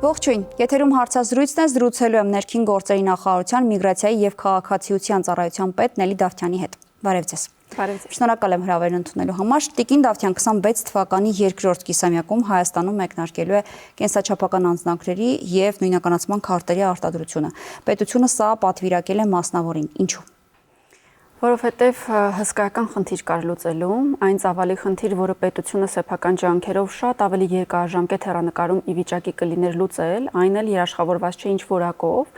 Ողջույն, եթերում հարցազրույցն է, զրուցելու եմ ներքին գործերի նախարարության միգրացիայի եւ քաղաքացիության ծառայության պետ Նելի Դավթյանի հետ։ Բարև ձեզ։ Շնորհակալ եմ հրավերն ընդունելու համար։ Տիկին Դավթյան 26 թվականի երկրորդ կիսամյակում Հայաստանում մեկնարկելու է կենսաչափական անձնագրերի եւ նույնականացման քարտերի արտադրությունը։ Պետությունը սա պատվիրակել է մասնավորին։ Ինչու՞։ Որովհետև հսկայական խնդիր կար լուծելու, այն ծավալի խնդիր, որը պետությունը սեփական ջանքերով շատ ավելի երկարաժամկետ հեռանկարում ի վիճակի կլիներ լուծել, այն էլ երաշխավորված չէ ինչ որակով,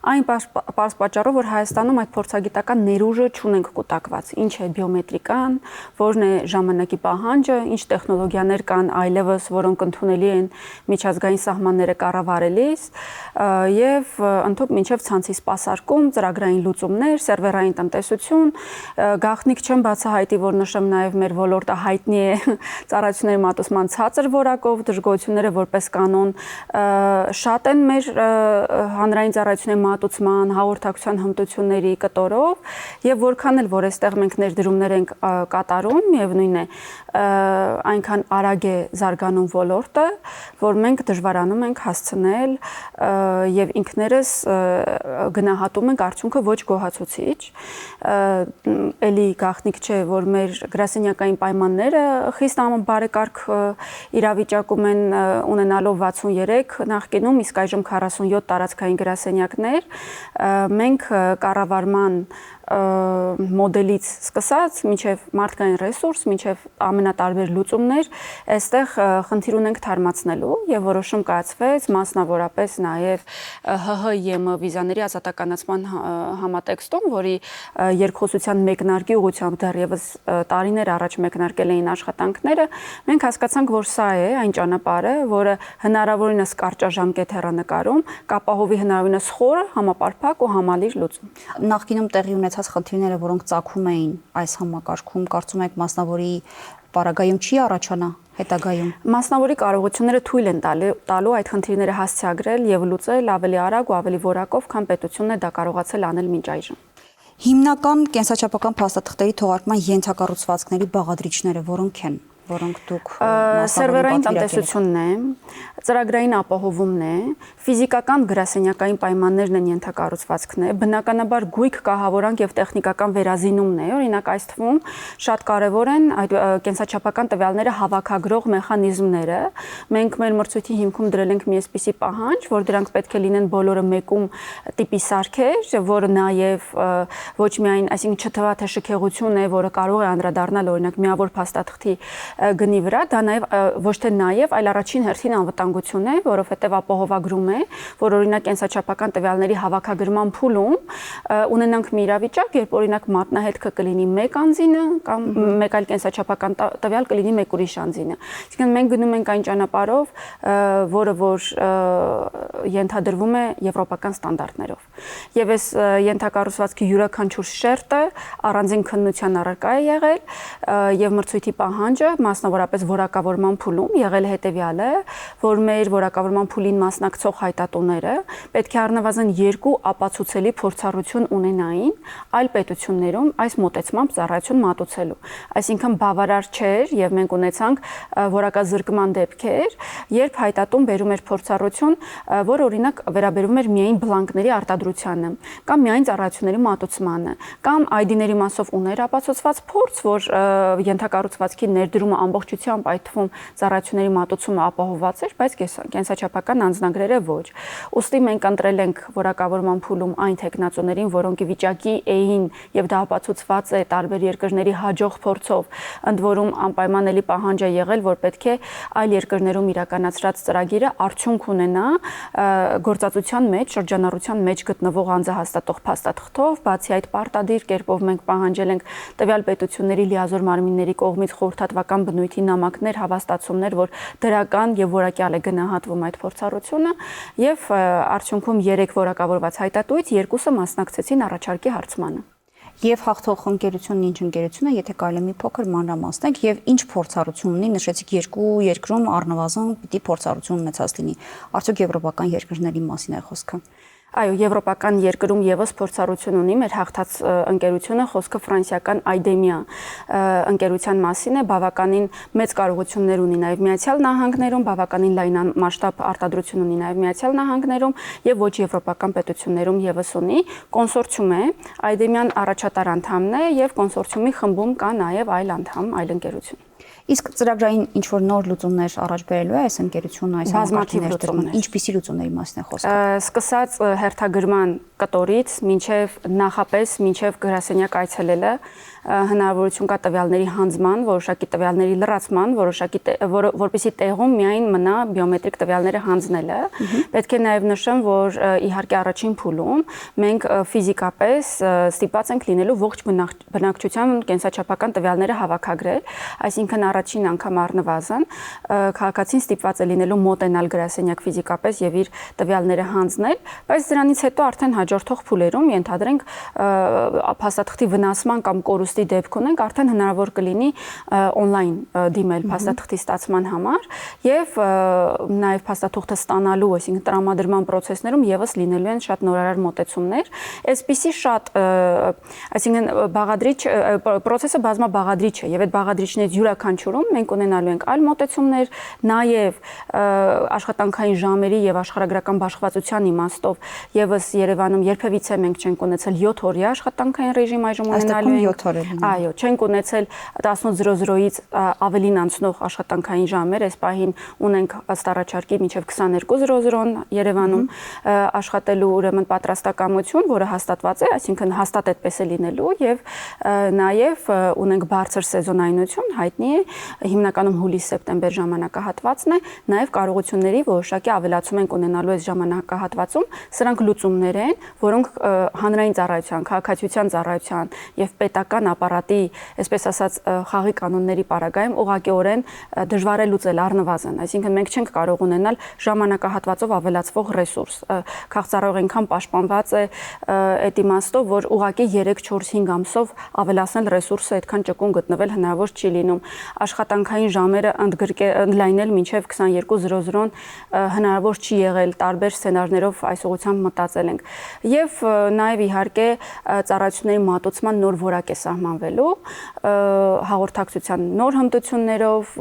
այն պարզ պատճառով, որ Հայաստանում այդ փորձագիտական ներուժը չունենք կուտակված, ինչ է բիոմետրիկան, որն է ժամանակի պահանջը, ինչ տեխնոլոգիաներ կան այլևս, որոնք ընդունելի են միջազգային սահմանները կառավարելիս, եւ ընդհանուր մինչև ցանցի սպասարկում, ծրագրային լուծումներ, սերվերային տնտեսություն, գաղտնիք չեմ բացահայտի, որ նշեմ նաեւ մեր ոլորտը հայտնի է ծառայությունների մատուցման ցածր որակով, դժգոհությունները որպես կանոն շատ են մեր հանրային ծառայությունների մատուցման, հաղորդակցության հմտությունների կտորով եւ որքան էլ որ այստեղ մենք ներդրումներ ենք կատարում, միևնույն է, այնքան արագ է զարգանում ոլորտը, որ մենք դժվարանում ենք հասցնել եւ ինքներս գնահատում ենք արդյունքը ոչ գոհացուցիչ։ Էլի գաղտնիք չէ, որ մեր գրասենյակային պայմանները խիստ բարեկարգ իրավիճակում են ունենալով 63 նախկինում, իսկ այժմ 47 տարածքային գրասենյակներ, մենք կառավարման մոդելից սկսած մինչև մարդկային ռեսուրս, մինչև ամենատարբեր լուծումներ, այստեղ խնդիր ունենք թարմացնելու եւ որոշում կայացվեց մասնավորապես նաեւ ՀՀ-ԵՄ վիզաների ազատականացման համատեքստում, որի երկխոսության մեկնարկի ուղղությամբ դեռևս տարիներ առաջ մեկնարկել էին աշխատանքները, մենք հասկացանք, որ սա է այն ճանապարհը, որը հնարավորինս կարճաժամկետ հեռանկարում կապահովի հնարավորինս խորը, համապարփակ ու համալիր լուծում։ Նախկինում տեղի ունեցած խնդիրները, որոնք ծագում էին այս համակարգում, կարծում եք մասնավորի պարագայում չի առաջանա հետագայում։ Մասնավորի կարողությունները թույլ են տալու այդ խնդիրները հասցեագրել եւ լուծել ավելի արագ ու ավելի որակով, քան պետությունն է դա կարողացել անել մինչ այժմ։ Հիմնական կենսաչափական փաստաթղթերի թողարկման ենթակառուցվածքների բաղադրիչները որոնք են, որոնք դուք սերվերային տնտեսությունն է, ծրագրային ապահովումն է, ֆիզիկական գրասենյակային պայմաններն են ենթակառուցվածքն է, բնականաբար գույք կահավորանք եւ տեխնիկական վերազինումն է, օրինակ այս թվում շատ կարեւոր են այդ կենսաչափական տվյալները հավաքագրող մեխանիզմները։ Մենք մեր մրցույթի հիմքում դրել ենք մի այսպիսի պահանջ, որ դրանք պետք է լինեն բոլորը մեկում տիպի սարքեր, որը նաեւ ոչ միայն, այսինքն չթվա թե շքեղություն է, որը կարող է անդրադառնալ օրինակ միավոր փաստաթղթի գնի վրա, դա նաև ոչ թե նաև, այլ առաջին հերթին անվտանգություն է, որովհետև ապահովագրում է, որ օրինակ կենսաչափական տվյալների հավաքագրման փուլում ունենանք մի իրավիճակ, երբ օրինակ մատնահետքը կլինի մեկ անձինը կամ մեկ այլ կենսաչափական տվյալ կլինի մեկ ուրիշ անձինը։ Այսինքն մենք գնում ենք այն ճանապարհով, որը որ ենթադրվում է եվրոպական ստանդարտներով։ Եվ այս ենթակառուցվածքի յուրաքանչյուր շերտը առանձին քննության առարկա է եղել եւ մրցույթի պահանջը մասնավորապես որակավորման փուլում եղել հետեւյալը, որ մեր որակավորման փուլին մասնակցող հայտատուները պետք է առնվազն 2 ապացուցելի փորձառություն ունենային այլ պետություններում այս մոտեցմամբ ծառայություն մատուցելու։ Այսինքն բավարար չէր եւ մենք ունեցանք որակազրկման դեպքեր, երբ հայտատուն բերում էր փորձառություն, որ օրինակ վերաբերում էր միայն բլանկների արտադրությանը կամ միայն ծառայությունների մատուցմանը, կամ ID-ների մասով ուներ ապացուցված փորձ, որ ենթակառուցվածքի ներդրումը ամբողջությամբ այդ թվում ծառայությունների մատուցումը ապահովված էր, բայց կենսաչափական անձնագրերը ոչ։ Ուստի մենք ընտրել ենք որակավորման փուլում այն տեխնացուներին, որոնք վիճակի էին եւ դա ապացուցված է տարբեր երկրների հաջող փորձով, ընդ որում անպայմանելի պահանջ է եղել, որ պետք է այլ երկրներում իրականացրած ծրագիրը արդյունք ունենա գործածության մեջ, շրջանառության մեջ գտնվող անձահաստատող փաստաթղթով, բացի այդ պարտադիր կերպով մենք պահանջել ենք տվյալ պետությունների լիազոր մարմինների կողմից խորհրդատվական բնույթի նամակներ, հավաստացումներ, որ դրական եւ որակյալ է գնահատվում այդ փորձառությունը եւ արդյունքում 3 որակավորված հայտատուից 2-ը մասնակցեցին առաջարկի հարցմանը։ Եվ հաղթող ընկերությունն ինչ ընկերություն է, եթե կարելի մի փոքր մանրամասնեք եւ ինչ փորձառություն ունի, նշեցիք 2 երկրում առնվազն պիտի փորձառություն ունեցած լինի։ Արդյոք եվրոպական երկրների մասին է խոսքը։ Այո, եվրոպական երկրում եւս փորձառություն ունի մեր հաղթած ընկերությունը, խոսքը ֆրանսիական Idemia ընկերության մասին է, բավականին մեծ կարողություններ ունի նաեւ Միացյալ Նահանգներում, բավականին լայնամասշտաբ արտադրություն ունի նաեւ Միացյալ Նահանգներում եւ ոչ եվրոպական պետություններում եւս ունի, կոնսորցիում է, Idemia-ն առաջատար անդամն է եւ կոնսորցիումի խմբում կա նաեւ այլ անդամ, այլ ընկերություն։ Իսկ ծրագրային ինչ որ նոր լուծումներ առաջ բերելու է այս ընկերությունը այս բազմաթիվ լուծումներ։ Ինչպիսի լուծումների մասին է խոսքը։ Սկսած հերթագրման կտորից, մինչև նախապես մինչև գրասենյակ այցելելը, հնարավորություն կա տվյալների հանձնման, որոշակի տվյալների լրացման, որպեսզի տեղում միայն մնա բիոմետրիկ տվյալները հանձնելը։ Պետք է նաև նշեմ, որ իհարկե առաջին փուլում մենք ֆիզիկապես ստիպված ենք լինելու ողջ բնակչության կենսաչափական տվյալները հավաքագրել, այսինքն առաջին անգամ առնվազն քաղաքացին ստիպված է լինելու մոտենալ գրասենյակ ֆիզիկապես եւ իր տվյալները հանձնել, բայց դրանից հետո արդեն հաջորդող փուլերում ենթադրենք փաստաթղթի վնասման կամ կորուստի դեպք ունենք, արդեն հնարավոր կլինի on-line դիմել փաստաթղթի ստացման համար եւ նաեւ փաստաթուղթը ստանալու, այսինքն տրամադրման process-ներում եւս լինելու են շատ նորարար մոտեցումներ։ Այսպիսի շատ, այսինքն բաղադրիչ process-ը բազմաբաղադրիչ է եւ այդ բաղադրիչներից յուրաքանչյուրում մենք ունենալու ենք այլ մոտեցումներ, նաեւ աշխատանքային ժամերի եւ աշխարհագրական բաշխվածության իմաստով եւս Երևանում երբևիցե մենք չենք ունեցել 7 օրյա աշխատանքային ռեժիմ այժմ ունենալու ենք։ Այո, չենք ունեցել 18:00-ից ավելին անցնող աշխատանքային ժամեր, այս պահին ունենք ըստ առաջարկի մինչև 22:00 Երևանում աշխատելու ուրեմն պատրաստակամություն, որը հաստատված է, այսինքն հաստատ այդպես է լինելու եւ նաեւ ունենք բարձր սեզոնայնություն, հայտնի է, հիմնականում հուլիս-սեպտեմբեր ժամանակահատվածն է, նաեւ կարողությունների որոշակի ավելացում ենք ունենալու այս ժամանակահատվածում, սրանք լուծումներ են, որոնք հանրային ծառայության, քաղաքացիության ծառայության եւ պետական ապարատի, այսպես ասած, խաղի կանոնների պարագայում ուղղակիորեն դժվար է լուծել առնվազն, այսինքն մենք չենք կարող ունենալ ժամանակահատվածով ավելացվող ռեսուրս։ Քաղաքծառայողը այնքան պաշտպանված է այդ իմաստով, որ ուղղակի 3-4-5 ամսով ավելացնել ռեսուրսը այդքան ճկուն գտնվել հնարավոր չի լինում։ Աշխատանքային ժամերը ընդլայնել մինչև 22:00 հնարավոր չի եղել, տարբեր սցենարներով այս ուղղությամբ մտածել ենք։ Եվ նաև իհարկե ծառայությունների մատուցման նոր որակ է սահմանվելու, հաղորդակցության նոր հմտություններով,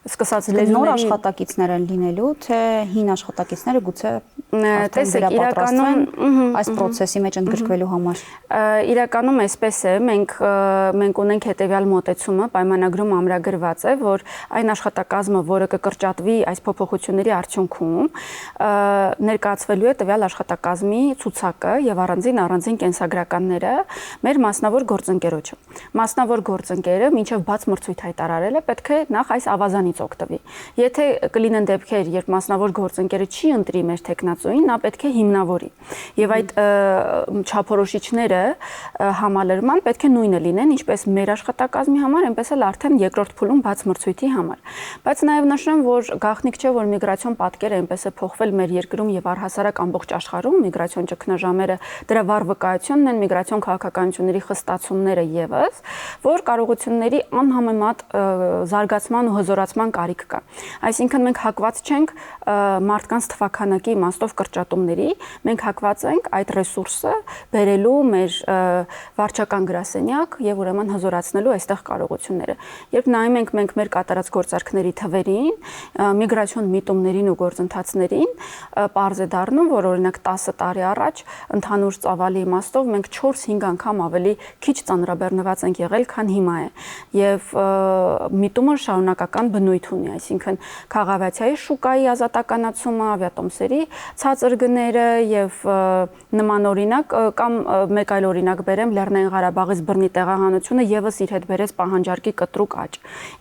սկսած նոր աշխատակիցներ են լինելու, թե հին աշխատակիցները գուցե տեսեք, իրականում այս process-ի մեջ ընդգրկվելու համար։ Իրականում այսպես է, մենք ունենք հետևյալ մոտեցումը, պայմանագրում ամրագրված է, որ այն աշխատակազմը, որը կկրճատվի այս փոփոխությունների արդյունքում, ներկայացվելու է տվյալ աշխատակազմի ցուցակը եւ առանձին կենսագրականները մեր մասնավոր գործընկերոջը։ Մասնավոր գործընկերը մինչև բաց մրցույթ հայտարարելը պետք է նախ այս ավազանից օգտվի։ Եթե կլինեն դեպքեր, երբ մասնավոր գործընկերը չի ընտրի մեր տեխնացուին, նա պետք է հիմնավորի։ Եվ այդ չափորոշիչները համալրման պետք է նույնը լինեն, ինչպես մեր աշխատակազմի համար, այնպես էլ արդեն երկրորդ փուլում բաց մրցույթի համար։ Բայց նաև նշեմ, որ գաղտնիք չէ, որ միգրացիոն պատկերը այնպես է փոխվել մեր երկրում եւ առհասարակ ամբողջ աշխարհում, միգրացիոն ճգնաժամերը դրա վառ վկայությունն են, միգրացիոն քաղաքականությունների խստացումները եւս, որ կարողությունների անհամեմատ զարգացման ու հզորացման կարիք կա։ Այսինքն մենք հակված չենք մարդկանց թվաքանակի իմաստով կրճատումների, մենք հակված ենք այդ ռեսուրսը բերելու մեր վարչական գրասենյակ եւ ուրեմն հզորացնելու այստեղ կարողությունները։ Երբ նայում ենք մենք մեր կատարած գործարքների թվերին, միգրացիոն միտումներին ու գործընթացներին, պարզ է դառնում, որ օրինակ 10 տարի առաջ ընդհանուր ծավալի իմաստով մենք 4-5 անգամ ավելի քիչ ծանրաբեռնված ենք եղել, քան հիմա է։ Եվ միտումը շարունակական բնույթ ունի, այսինքն քաղաքավիացիայի շուկայի ազատականացումը, ավիատոմսերի ցածր գները եւ նման օրինակ կամ մեկ այլ օրինակ բերեմ Լեռնային Ղարաբաղից բռնի տեղահանությունը եւս իր հետ բերեց պահանջարկի կտրուկ աճ։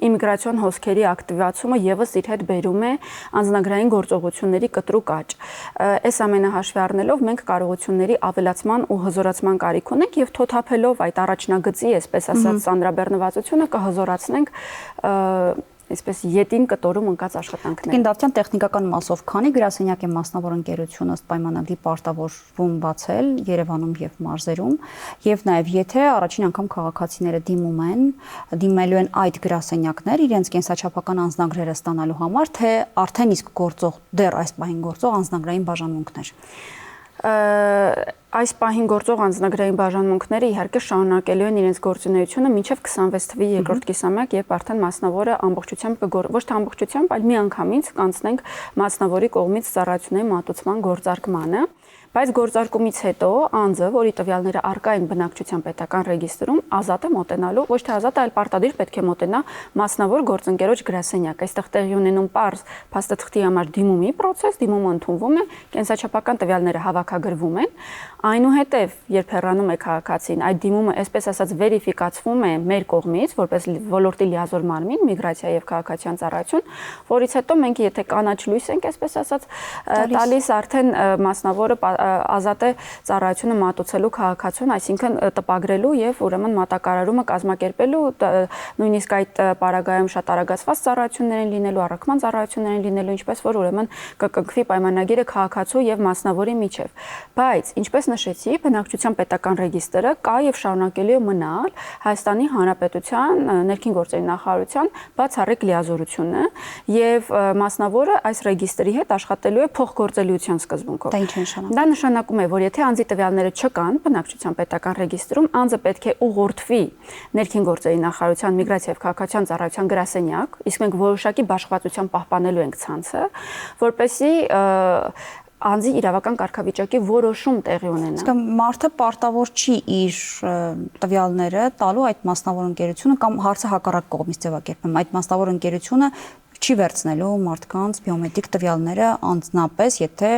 Իմիգրացիոն հոսքերի ակտիվացումը եւս իր հետ բերում է անձնագրային գործողությունների կտրուկ աճ։ Այս ամենը հաշվի առնելով մենք կարողությունների ավելացման ու հզորացման կարիք ունենք եւ թոթափելով այդ առաջնագծի, այսպես ասած, ծանրաբեռնվածությունը կհզորացնենք այսպես յետին կտորում ընկած աշխատանքները։ Տիկին Դավթյան, տեխնիկական մասով քանի գրասենյակ է մասնավոր ընկերությունը ըստ պայմանագրի պարտավորվում բացել Երևանում եւ մարզերում, եւ նաեւ եթե առաջին անգամ քաղաքացիները դիմելու են այդ գրասենյակներ իրենց կենսաչափական անձնագրերը ստանալու համար, թե արդեն իսկ գործող դեռ այս պահին գործող անձնագրային բաժանմունքներ։ Այս պահին գործող անձնագրային բաժանմունքները իհարկե շարունակելու են իրենց գործունեությունը մինչև 26 թվականի երկրորդ կիսամյակ, երբ արդեն մասնավորը ամբողջությամբ ոչ թե ամբողջությամբ, այլ միանգամից կանցնենք մասնավորի կողմից ծառայությունների մատուցման գործարկմանը։ Բայց գործարկումից հետո անձը, որի տվյալները առկա են բնակչության պետական ռեգիստրում, ազատ է մոտենալու, ոչ թե ազատ, այլ պարտադիր պետք է մոտենա մասնավոր գործընկերոջ գրասենյակ։ Այստեղ տեղի ունենում պարզ փաստաթղթի համար դիմումի process, դիմումը ընդունվում է, կենսաչափական տվյալները հավաքագրվում են, այնուհետև, երբ հեռանում է քաղաքացին, այդ դիմումը, այսպես ասած, վերիֆիկացվում է մեր կողմից, որպես ոլորտի լիազոր մարմին, միգրացիա եւ քաղաքացիական ծառայություն, որից հետո մենք եթե կանաչ լույս ենք, այսպես ասած, տալիս արդեն մասնավորը ազատ է ծառայությունը մատուցելու քաղաքացուն, այսինքն տպագրելու եւ ուրեմն մատակարարումը կազմակերպելու, նույնիսկ այդ պարագայում շատ արագացված ծառայություններ են լինելու, առաքման ծառայություններ են լինելու, ինչպես որ ուրեմն կկնքվի պայմանագիրը քաղաքացու եւ մասնավորի միջեւ։ Բայց ինչպես նշեցի, բնակչության պետական ռեգիստրը կա եւ շարունակելու է մնալ Հայաստանի Հանրապետության ներքին գործերի նախարարության բացառիկ լիազորությունը եւ մասնավորը այս ռեգիստրի հետ աշխատելու է փոխգործելիության սկզբունքով։ Դա ինչ է նշանակում։ Դա նշանակում է, որ եթե անձի տվյալները չկան բնակչության պետական ռեգիստրում, անձը պետք է ուղղորդվի ներքին գործերի նախարարության միգրացիա եւ քաղաքացիական ծառայության գրասենյակ, իսկ մենք որոշակի բաշխվածության պահպանելու ենք ցանցը, որպեսզի անձի իրավական կարգավիճակի որոշում տեղի ունենա։ Իսկ մարդը պարտավոր չի իր տվյալները տալու այդ մասնավոր ընկերությունը կամ հարցը հակառակ կողմից ձևակերպեմ։ Այդ մասնավոր ընկերությունը չի վերցնելու մարդկանց բիոմետրիկ տվյալները անձնապես, եթե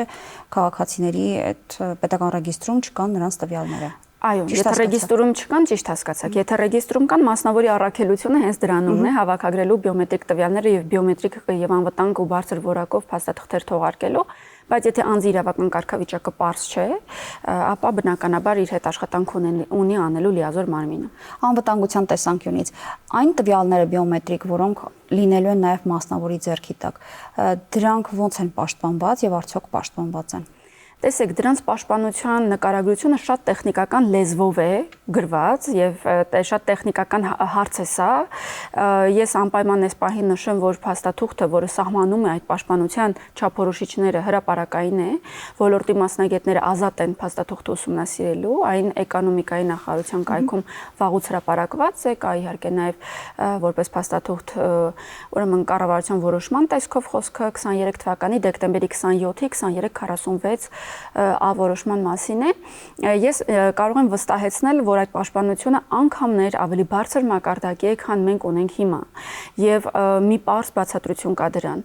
քաղաքացիների այդ պետական ռեգիստրում չկան նրանց տվյալները։ Այո, եթե ռեգիստրում չկան, ճիշտ հասկացաք, եթե ռեգիստրում կան, մասնավորի առաքելությունը հենց դրանումն է հավաքագրելու բիոմետրիկ տվյալները եւ բիոմետրիկ եւ անվտանգ ու բարձր որակով փաստաթղթեր թողարկելու, բայց եթե անձի իրավական կարգավիճակը պարզ չէ, ապա բնականաբար իր հետ աշխատանք ունի անելու լիազոր մարմինը։ Անվտանգության տեսանկյունից այն տվյալները բիոմետրիկ, որոնք լինելու են նաեւ մասնավորի ձեռքի տակ, դրանք ո՞նց են պաշտպանված եւ արդյոք պաշտպանված են։ Տեսեք, դրանց պաշտպանության նկարագրությունը շատ տեխնիկական լեզվով է գրված եւ շատ տեխնիկական հարց է սա։ Ես անպայման այս պահին նշեմ, որ փաստաթուղթը, որը սահմանում է այդ պաշտպանության չափորոշիչները, հրապարակային է, ոլորտի մասնագետները ազատ են փաստաթուղթը ուսումնասիրելու, այն էկոնոմիկայի նախարարության կայքում վաղուց հրապարակված է, կա իհարկե նաեւ որպես փաստաթուղթ, ուրեմն կառավարության որոշման տեսքով խոսքը 23 թվականի դեկտեմբերի 27-ի 23:46 որոշման մասին է։ Ես կարող եմ վստահեցնել, որ այդ պաշտպանությունը անգամներ ավելի բարձր մակարդակի է, քան մենք ունենք հիմա։ Եվ մի պարզ բացատրություն կա դրան։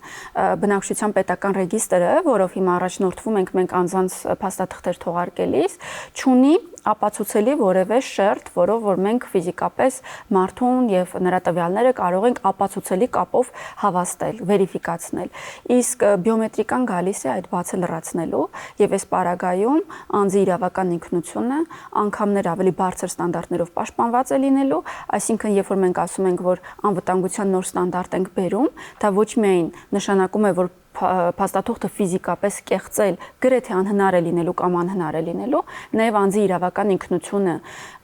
Բնակչության պետական ռեգիստրը, որով հիմա առաջնորդվում ենք մենք անձանց փաստաթղթեր թողարկելիս, չունի ապացուցելի որևէ շերտ, որով որ մենք ֆիզիկապես մարդուն եւ նրա տվյալները կարող ենք ապացուցելի կապով հավաստել, վերիֆիկացնել։ Իսկ բիոմետրիկան գալիս է այդ բացը լրացնելու եւ այս պարագայում անձի իրավական ինքնությունը անգամներ ավելի բարձր ստանդարտներով պաշտպանված է լինելու, այսինքն երբ որ մենք ասում ենք, որ անվտանգության նոր ստանդարտ ենք բերում, դա ոչ միայն նշանակում է, որ փաստաթուղթը ֆիզիկապես կեղծել գրեթե անհնար է լինելու կամ անհնար է լինելու, նաև անձի իրավական ինքնությունը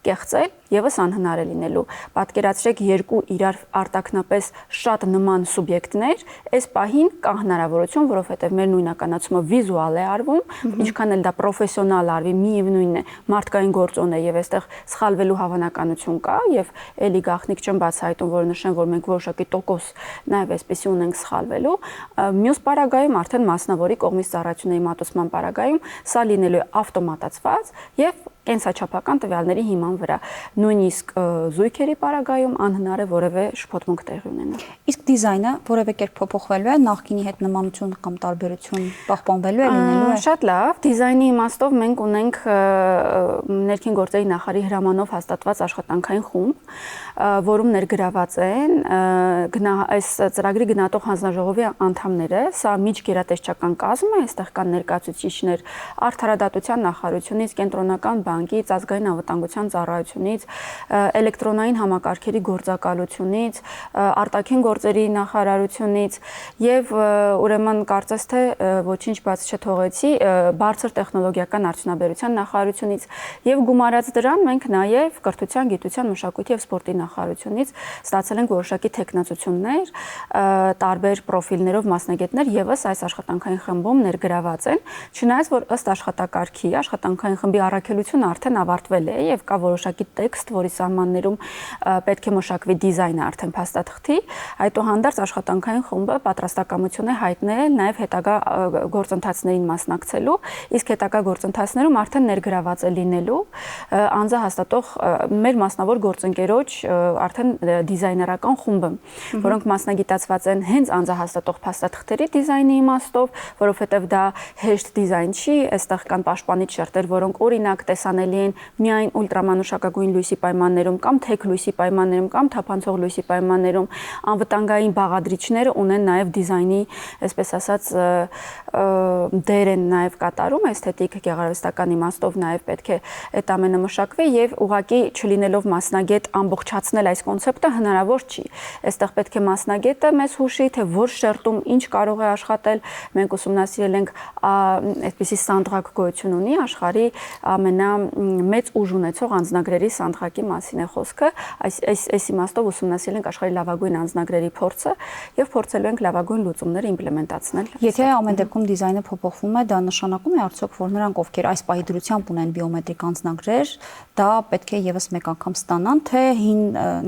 կեղծել եւս անհնար է լինելու։ Պատկերացրեք երկու իրար արտակնապես շատ նման սուբյեկտներ, այս պահին կա հնարավորություն, որովհետեւ մեր նույնականացումը վիզուալ է արվում, ինչքան էլ դա պրոֆեսիոնալ արվի, միևնույնն է, մարդկային գործոն է եւ այստեղ սխալվելու հավանականություն կա եւ էլի գաղտնիք չեմ բացահայտում, որ նշեմ, որ մենք որոշակի տոկոս նաեւ այսպեսի ունենք սխալվելու։ Մյուս պարագայում արդեն մասնավորի կողմից ծառայությունների մատուցման պարագայում սա լինելու է ավտոմատացված եւ կենսաչափական տվյալների հիման վրա։ Նույնիսկ զույգերի պարագայում անհնար է որևէ շփոթմունք տեղի ունենալ։ Իսկ դիզայնը որևէ կերպ փոփոխվելու է, նախկինի հետ նմանություն կամ տարբերություն պահպանվելու է, լինելու է։ Շատ լավ, դիզայնի իմաստով մենք ունենք ներքին գործերի նախարարի հրամանով հաստատված աշխատանքային խումբ, որում ներգրաված են այս ծրագրի գնահատող հանձնաժողովի անդամները, սա միջգերատեսչական կազմ է, այստեղ կան ներկայացուցիչներ Արդարադատության նախարարությունից, Կենտրոնական բանկից, ազգային անվտանգության ծառայությունից, էլեկտրոնային համակարգերի գործակալությունից, արտաքին գործերի նախարարությունից եւ ուրեմն կարծես թե ոչինչ բաց չթողեցի բարձր տեխնոլոգիական արդյունաբերության նախարարությունից եւ գումարած դրան մենք նաեւ կրթության, գիտության, մշակույթի եւ սպորտի նախարարությունից ստացել ենք որոշակի թեկնածություններ, տարբեր պրոֆիլներով մասնագետներ եւս այս աշխատանքային խմբում ներգրաված են, չնայած որ ըստ աշխատակարգի աշխատանքային խմբի առաքելությունը արդեն ավարտվել է եւ կա որոշակի տեքստ, որի սահմաններում պետք է մշակվի դիզայնը արդեն փաստաթղթի, այդուհանդերձ աշխատանքային խումբը պատրաստակամություն է հայտնել նաեւ հետագա գործընթացներին մասնակցելու, իսկ հետագա գործընթացներում արդեն ներգրաված է լինելու անձահաստատող մեր մասնավոր գործընկերոջ արդեն դիզայներական խումբը, որոնք մասնագիտացված են հենց անձահաստատող փաստաթղթերի դիզայնի իմաստով, որովհետեւ դա հեշտ դիզայն չի, այստեղ կան պաշտպանիչ շերտեր, որոնք օրինակ տեսանելի են միայն ուլտրամանուշակագույն լույսի պայմաններում կամ թեք լույսի պայմաններում կամ թափանցող լույսի պայմաններում, անվտանգային բաղադրիչները ունեն նաև դիզայնի, այսպես ասած, դեր են նաև կատարում, էսթետիկ գեղարվեստական իմաստով նաև պետք է այդ ամենը մշակվի եւ ուղղակի չլինելով մասնագետ ամբողջացնել այս կոնցեպտը հնարավոր չի։ Այստեղ պետք է մասնագետը մեզ հուշի, թե որ շերտում ինչ կարող է աշխատել։ Մենք ուսումնասիրել ենք այդպիսի սանդղակ գոյություն ունի աշխարհի ամենամեծ ուժ ունեցող անձնագրերի սանդղակի մասին է խոսքը, այս իմաստով ուսումնասիրել ենք աշխարհի լավագույն անձնագրերի փորձը եւ փորձելու ենք լավագույն լուծումները իմպլեմենտացնել։ Եթե ամեն դեպքում դիզայնը փոփոխվում է, դա նշանակում է արդյոք, որ նրանք, ովքեր այս պահի դրությամբ ունեն բիոմետրիկ անձնագրեր, դա պետք է եւս մեկ անգամ ստանան, թե հին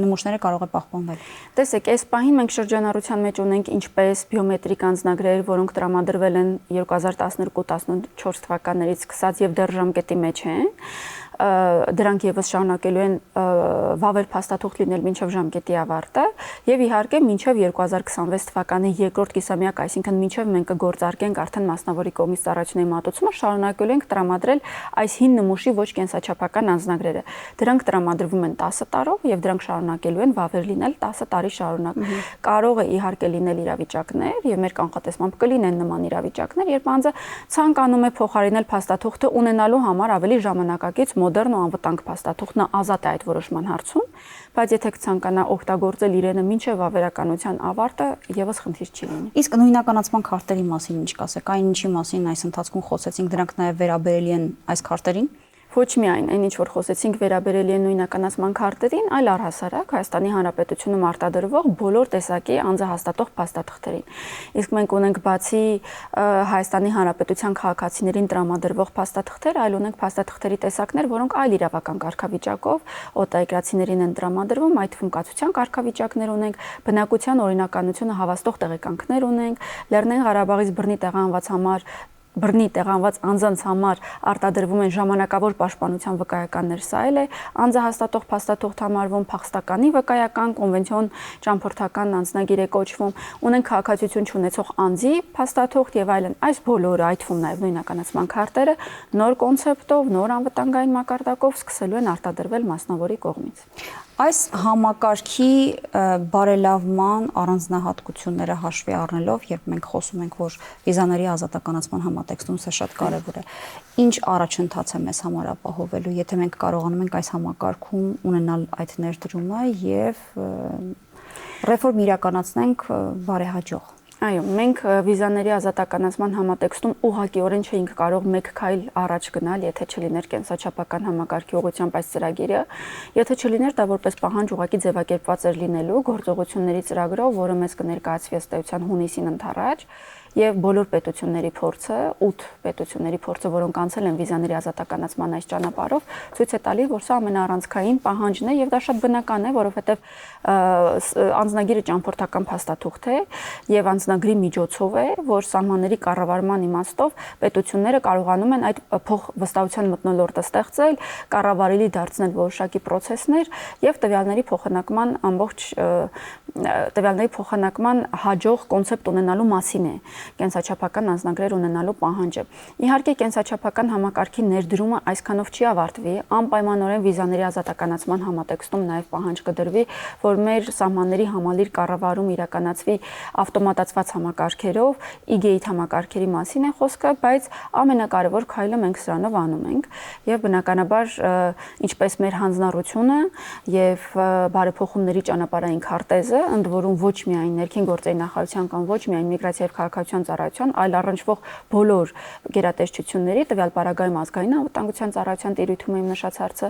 նմուշները կարող է պահպանվել։ Տեսեք, այս պահին մենք շրջանառության մեջ ունենք ինչպես բիոմետրիկ անձնագրեր, որոնք տրամադրվել են 2012-14 թվականներից սկսած եւ դեռ ժամկետի մեջ են, դրանք եւս շարունակելու են վավեր փաստաթուղթ լինել մինչև ժամկետի ավարտը եւ իհարկե մինչև 2026 թվականի երկրորդ կիսամյակ, այսինքն մինչև մենք կգործարկենք արդեն մասնավորի կողմից ծառայությունների մատուցումը, շարունակելու ենք տրամադրել այս հին նմուշի ոչ կենսաչափական անձնագրերը։ Դրանք տրամադրվում են 10 տարով եւ դրանք շարունակելու են վավեր լինել 10 տարի շարունակ։ Կարող է իհարկե լինել իրավիճակներ եւ մեր կանխատեսմամբ կլինեն նման իրավիճակներ, երբ անձը ցանկանում է փոխարինել փաստաթուղթը ունենալու համար ավելի ժամանակակից մոդեռն ու անվտանգ փաստաթուղթն ազատ է այդ որոշման հարցում, բայց եթե ցանկանա օգտագործել իրենը մինչև վավերականության ավարտը, եւս խնդիր չի լինի։ Իսկ նույնականացման քարտերի մասին ինչ կասեք, այն ինչի մասին այս ընթացքում խոսեցինք, դրանք նաեւ վերաբերելի են այս քարտերին։ Ոչ միայն այն ինչ որ խոսեցինք վերաբերելի է նույնականացման քարտերին, այլ առհասարակ Հայաստանի Հանրապետությունում արտադրվող բոլոր տեսակի անձահաստատող փաստաթղթերին։ Իսկ մենք ունենք բացի Հայաստանի Հանրապետության քաղաքացիներին տրամադրվող փաստաթղթեր, այլ ունենք փաստաթղթերի տեսակներ, որոնք այլ իրավական կարգավիճակով օտարերկրացիներին են տրամադրվում, այդ թվում կացության կարգավիճակներ ունենք, բնակության օրինականությունը հավաստող տեղեկանքներ ունենք, Լեռնային Ղարաբաղից բռնի տեղանված անձանց համար արտադրվում են ժամանակավոր պաշտպանության վկայականներ, սա էլ է անձահաստատող փաստաթուղթ համարվում, փախստականի վկայական, կոնվենցիոն ճամփորդական անձնագիր է կոչվում, ունեն քաղաքացիություն չունեցող անձի փաստաթուղթ եւ այլն։ Այս բոլորը, այդ թվում նաեւ նույնականացման քարտերը, նոր կոնցեպտով, նոր անվտանգային մակարդակով սկսելու են արտադրվել մասնավորի կողմից։ Այս համակարգի բարելավման առանձնահատկությունները հաշվի առնելով, երբ մենք խոսում ենք, որ վիզաների ազատականացման համատեքստում սա շատ կարևոր է, ինչ առաջընթաց է մեզ համար ապահովելու, եթե մենք կարողանում ենք այս համակարգում ունենալ այդ ներդրումը եւ ռեֆորմ իրականացնենք բարեհաջող։ Այո, մենք վիզաների ազատականացման համատեքստում ուղղակիորեն չէինք կարող մեկ քայլ առաջ գնալ, եթե չլիներ կենսաչափական համակարգի ուղղությամբ այս ծրագիրը, եթե չլիներ դա որպես պահանջ ուղղակի ձևակերպված էր լինելու գործողությունների ծրագրով, որը մեզ կներկայացվի ըստ էության հունիսին ընդառաջ, եւ բոլոր պետությունների փորձը, 8 պետությունների փորձը, որոնք անցել են վիզաների ազատականացման այս ճանապարհով, ցույց է տալիս, որ սա ամենաառանցքային պահանջն է եւ դա շատ բնական է, որովհետեւ անձնագիրը ճամփորդական փաստաթուղթ է եւ անձնագրի միջոցով է, որ սահմանների կառավարման իմաստով պետությունները կարողանում են այդ փոխվստահության մթնոլորտը ստեղծել, կառավարելի դարձնել որոշակի process-ներ եւ տվյալների փոխանակման հաջող կոնցեպտ ունենալու մասին է։ կենսաչափական անձնագրեր ունենալու պահանջը։ Իհարկե կենսաչափական համակարգի ներդրումը այսքանով չի ավարտվի, անպայմանորեն վիզաների ազատականացման համատեքստում նաև պահանջ կդրվի, որ մեր սահմանների համալիր կառավարում իրականացվի ավտոմատացված համակարգերով, e-gate համակարգերի մասին է խոսքը, բայց ամենակարևոր քայլը մենք սրանով անում ենք եւ բնականաբար ինչպես մեր հանձնառությունը եւ բարեփոխումների ճանապարհային քարտեզը, ընդ որում ոչ միայն ներքին գործերի նախարարության կամ ոչ միայն միգրացիա եւ քաղաքացիական ծառայության, այլ առնչվող բոլոր գերատեսչությունների, տվյալ պարագայում ազգային անվտանգության ծառայության տիրույթում եմ նշած հարցը,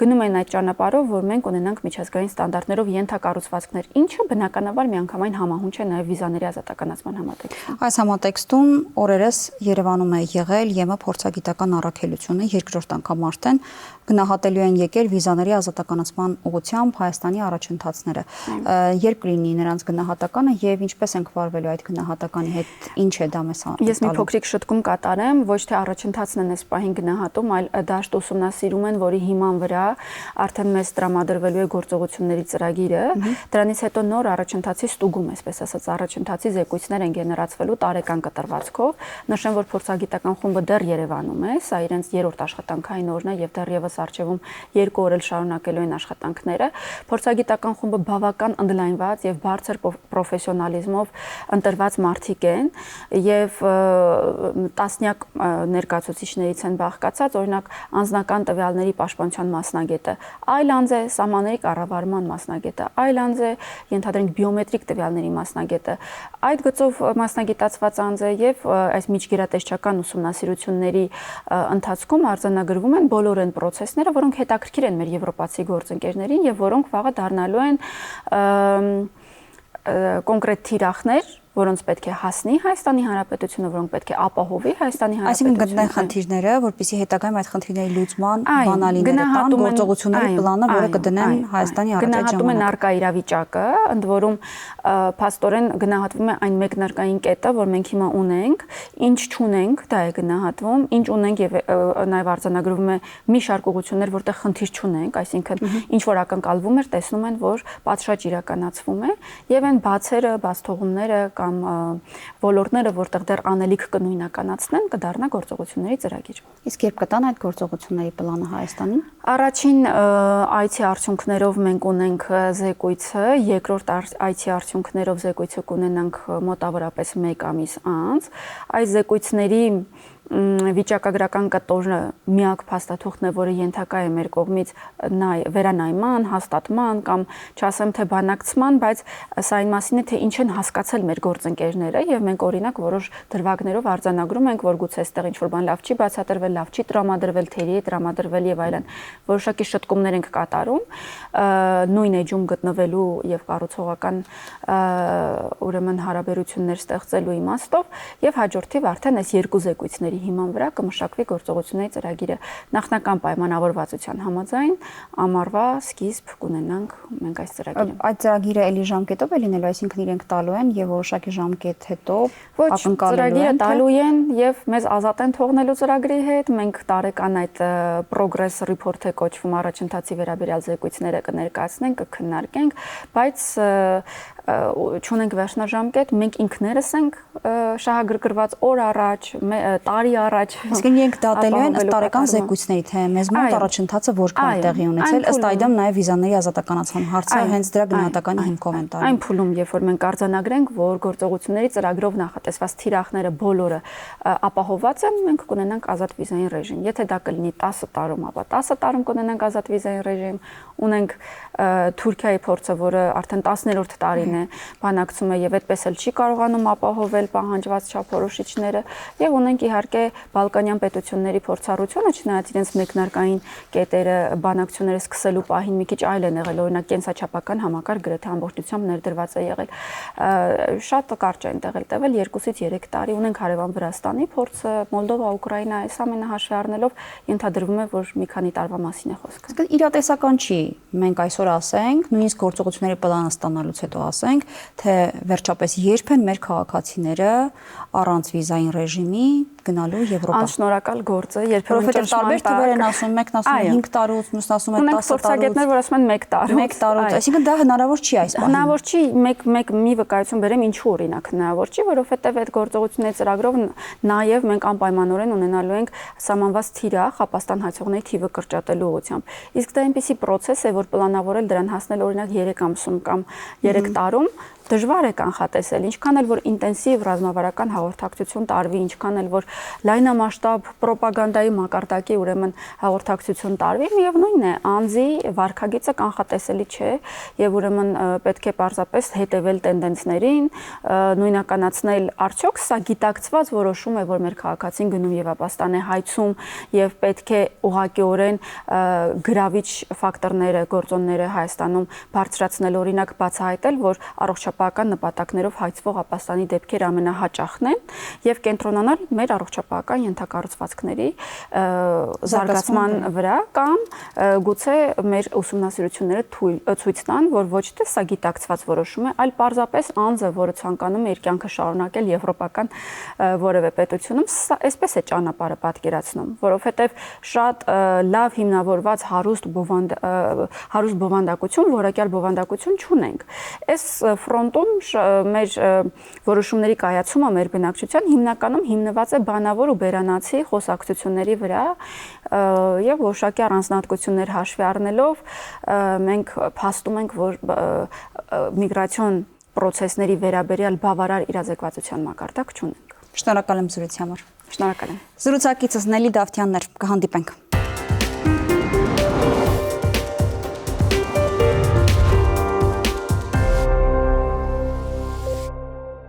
գնում են այդ ճանապարհով, որ մենք ունենանք միջազգային ստանդարտներով ենթակառուցվածքներ, ինչը բնականաբար միանգամայն համահունչ է նաեւ վիզաների ազատականացման համատեքստում։ Այս համատեքստում օրերս Երևանում է եղել ԵՄ փորձագիտական առաքելությունը, երկրորդ անգամ արդեն գնահատելու են եկել վիզաների ազատականացման ուղղությամբ Հայաստանի առաջընթացները։ Երբ կլինի նրանց գնահատականը եւ ինչպես ենք վարվելու այդ գնահատականի հետ, ինչ է դա մեզ տալու։ Ես մի փոքրիկ շտկում կատարեմ, ոչ թե առաջընթացն են այս պահին գնահատում, այլ դաշտ ուսումնասիրում են, որի հիման վրա արդեն մեզ տրամադրվելու է գործողությունների ծրագիրը։ Դրանից հետո նոր առաջընթացի ստուգում, այսպես ասած, առաջընթացի զեկույցներ են գեներացվելու տարեկան կտրվածքով։ Նշեմ, որ փորձագիտական խումբը դեռ Երևանում է, սա իրենց երրորդ աշխատանքային օրն է եւ դեռևս արժևում 2 օր էլ շարունակելու են աշխատանքները։ Փորձագիտական խումբը բավական ընդլայնված եւ բարձր պրոֆեսիոնալիզմով ընտրված մարդիկ են եւ տասնյակ ներկայացուցիչներից են բաղկացած, օրինակ անձնական տվյալների պաշտպանության մասնագետը, այլ անձ է սահմանների կառավարման մասնագետը, այլ անձ է ենթադրենք բիոմետրիկ տվյալների մասնագետը, այդ գծով մասնագիտացված անձ է եւ այս միջգերատեսչական ուսումնասիրությունների ընթացքում արձանագրվում են բոլոր այն process-ները, որոնք հետաքրքիր են մեր եվրոպացի գործընկերներին եւ որոնք վաղը դառնալու են կոնկրետ թիրախներ, որոնց պետք է հասնի Հայաստանի Հանրապետությունը, որոնք պետք է ապահովի Հայաստանի Հանրապետությունը։ Այսինքն գտնեն խնդիրները, որպեսզի հետագայում այդ խնդիրների լուծման բանալիները տան գործողությունների պլանը, որը կդնեն Հայաստանի առաջ գնահատում են արկա իրավիճակը, ընդ որում փաստորեն գնահատվում է այն մեկնարկային կետը, որ մենք հիմա ունենք, ինչ չունենք, դա է գնահատվում, ինչ ունենք եւ նաեւ արձանագրվում է մի շարք ուղղություններ, որտեղ խնդիր չունենք, այսինքն ինչ որ ակնկալվում էր, տեսնում են, որ պատշաճ իրականացվում է եւ այն բացերը, բացթողումները կամ ոլորտները, որտեղ դեռ անելիք կնույնականացնեն, կդառնա գործողությունների ծրագիր։ Իսկ երբ կտան այդ գործողությունների պլանը Հայաստանին։ Առաջին IT արդյունքներով մենք ունենք զեկույցը, երկրորդ IT արդյունքներով զեկույցը կունենանք մոտավորապես 1 ամիս անց։ Այս զեկույցների վիճակագրական կտորը միակ փաստաթուղթն է, որը ենթակա է մեր կողմից վերանայման, հաստատման կամ չասեմ թե բանակցման, բայց սա այն մասին է, թե ինչ են հասկացել մեր գործընկերները եւ մենք օրինակ որոշ դրվագներով արձանագրում ենք, որ գուցե այստեղ ինչ-որ բան լավ չի բացատրվել, լավ չի տրամադրվել, թերի է տրամադրվել եւ այլն։ Որոշակի շտկումներ ենք կատարում նույն էջում գտնվելու եւ կառուցողական ուրեմն հարաբերություններ ստեղծելու իմաստով եւ հաջորդիվ արդեն այս երկու զեկույցների հիման վրա կմշակվի գործողությունների ծրագիրը նախնական պայմանավորվածության համաձայն ամառվա սկիզբ կունենանք մենք այս ծրագիրը։ Այդ ծրագիրը էլի ժամկետով է լինելու, այսինքն իրենք տալու են եւ որոշակի ժամկետ հետո ակնկալելու են, տալու են եւ մեզ ազատ են թողնելու ծրագրի հետ, մենք տարեկան այդ progress report-ը կոչվում առաջընթացի վերաբերյալ զեկույցները կներկայացնենք, կքննարկենք, բայց չունենք վերջնաժամկետ, մենք ինքներս ենք շահագրգռված օր առաջ, տարի առաջ։ Իսկն իրենք դատելու են ըստ տարեկան զեկույցների, թե մեզ մոտ առաջընթացը որքան տեղի ունեցել, ըստ այդմ նաև վիզաների ազատականացման հարցը հենց դրա գնահատականի հիմքով են տալու։ Այն փուլում, երբ որ մենք արձանագրենք, որ գործողությունների ծրագրով նախատեսված թիրախները բոլորը ապահովված են, մենք կունենանք ազատ վիզային ռեժիմ։ Եթե դա կլինի 10 տարում, ապա 10 տարում կունենանք ազատ վիզային ռեժիմ։ Ունենք Թուրքիայի փորձը, որը արդեն 10-րդ տարին է, բանակցում է եւ այդպես էլ չի կարողանում ապահովել պահանջված չափորոշիչները, եւ ունենք իհարկե Բալկանյան պետությունների փորձառությունը, չնայած իրենց մեկնարկային կետերը բանակցությունները սկսելու պահին մի քիչ այլ են եղել, օրինակ կենսաչափական համակարգ գրեթե ամբողջությամբ ներդրված է եղել։ Շատ կարճ են տևել 2-ից 3 տարի, ունենք հարևան Վրաստանի փորձը, Մոլդովա, Ուկրաինա, այս ամենը հաշվի առնելով ենթադրվում է, որ մի քանի տարվա մասին է խոսքը։ Իսկ իրատեսական չի, մենք այսօր ասենք, նույնիսկ գործողությունների պլանը ստանալուց հետո ասենք, խոսենք, թե վերջապես երբ են մեր քաղաքացիները առանց վիզային ռեժիմի գնալու Եվրոպա։ Անշնորհակալ գործ է, Որովհետև տարբեր թվեր են ասում, մեկն ասում է 5 տարուց, մյուսն ասում է 10 տարուց։ Փորձագետներ, որ ասում են 1 տարուց։ 1 տարուց, այսինքն դա հնարավոր չի այս բանը։ Հնարավոր չի, մեկ մի վկայություն բերեմ, ինչու օրինակ հնարավոր չի, որովհետև այդ գործողությունների ծրագրով նաև մենք անպայմանորեն ունենալու ենք սահմանված թիրախ ապաստան հայցողների թիվը կրճատելու ուղղությամբ։ Իսկ դա այնպիսի process է, որ պլանավորել դրան հասնել օրինակ 3 ամսում կամ 3 տարում դժվար է կանխատեսել, ինչքան էլ որ ինտենսիվ ռազմավարական հաղորդակցություն տարվի, ինչքան էլ որ լայնամասշտաբ ռոպագանդայի մակարդակի ուրեմն հաղորդակցություն տարվի, միևնույն է, անձի վարքագիծը կանխատեսելի չէ եւ ուրեմն պետք է պարզապես հետեւել տենդենսներին, նույնականացնել արդյոք սա գիտակցված որոշում է, որ մեր քաղաքացին գնում եւ ապաստան է հայցում եւ պետք է ուղղակիորեն գրավիչ ֆակտորները, գործոնները Հայաստանում բարձրացնել, օրինակ բացահայտել, որ առողջապահական նպատակներով հայցվող ապաստանի դեպքեր ամենահաճախն են եւ կենտրոնանալ մեր առողջապահական ենթակառուցվածքների զարգացման վրա կամ գուցե մեր ուսումնասիրությունները ցույց տան, որ ոչ թե սա գիտակցված որոշում է, այլ պարզապես անձը, որը ցանկանում է իր կյանքը շարունակել եվրոպական որևէ պետությունում, սա այսպես է ճանապարհը պատկերացնում, որովհետեւ շատ լավ հիմնավորված հարուստ բովանդակություն, որակյալ բովանդակություն չունենք։ Այս ֆրոնտում մեր որոշումների կայացումը մեր բնակչության հիմնականում հիմնված է բանավոր ու բերանացի խոսակցությունների վրա եւ որոշակի առանձնահատկություններ հաշվի առնելով մենք փաստում ենք, որ միգրացիոն process-ների վերաբերյալ բավարար իրազեկվածության մակարդակ չունենք։ Շնորհակալ եմ զրույցի համար։ Շնորհակալ եմ։ Զրուցակիցս Նելի Դավթյանն էր, կհանդիպենք։